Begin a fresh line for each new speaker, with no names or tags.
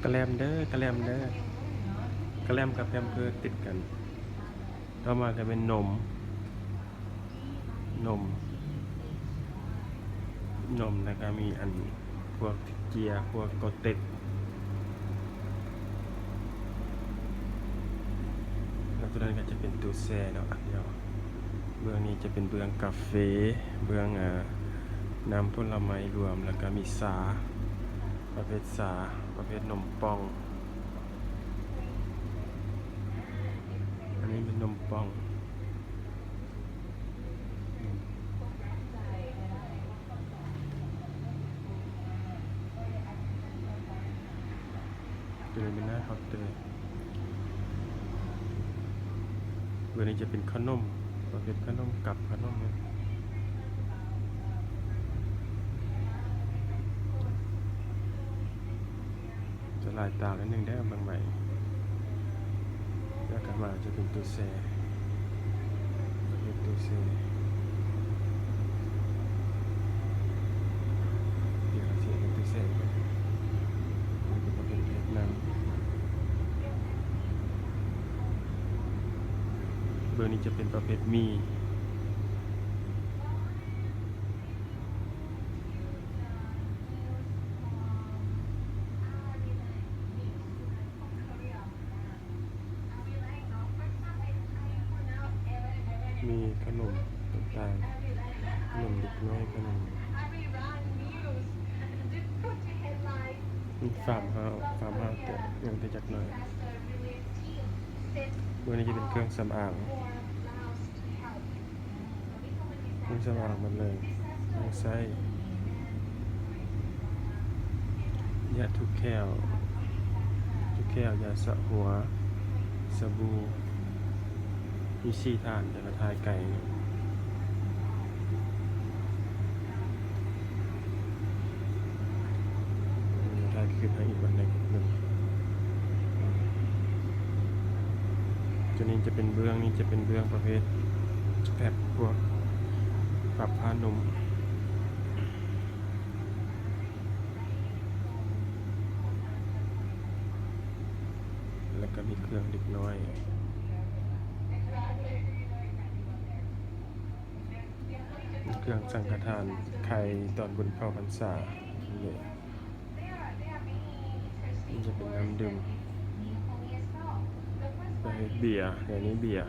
ระแลมเด้อกระแลมเด้อกระแลมกับแพมเพิร์สติดกันต่อมาก็เป็นนมแล้วก็มีอันพวกเจียพวกโกเต็กแล้วตัวนั้นก็จะเป็นตู้แช่เนาะเดี๋ยวเบื้องนี้จะเป็นเบื้องกาแฟเบื้องน้ำผลไม้รวมแล้วก็มีประเภทประเภทนมป่องอันนี้เป็นนมป่องตัวนี้เป็นหน้าเคาน์เตอร์เบื้องนี้จะเป็นขนมประเภทขนมกับขนมเนี่ยจะลายตาแล้วนึงได้บางใหม่แล้วกลับมาจะเป็นตู้แช่ตู้แช่เดี๋ยวเสียเป็นตู้แช่ไปมันเป็นประเภทเวียดนามเบอร์นี้จะเป็นประเภทมีขนมต่างๆขนมเด็กน้อยขนมฟาร์มเฮาส์แต่ยังแต่จักหน่อยวันนี้จะเป็นเครื่องสำอางหมดเลยทั้งไส้ยาทุกแก้วยาสระหัวสบู่มีซี่ทานแต่ละทายไก่ทายขึ้นให้อีกวันหนึ่งตัวนี้จะเป็นเบื้องนี้จะเป็นเบื้องประเภทแบบพวกปรับผ้านุ่มแล้วก็มีเครื่องเด็กน้อยเครื่องสังฆทานไข่ตอนบุญเข้าพรรษาเนี่ยนี่จะเป็นน้ำดื่มประเภทเบียร์เดี๋ยวนี้เบียร์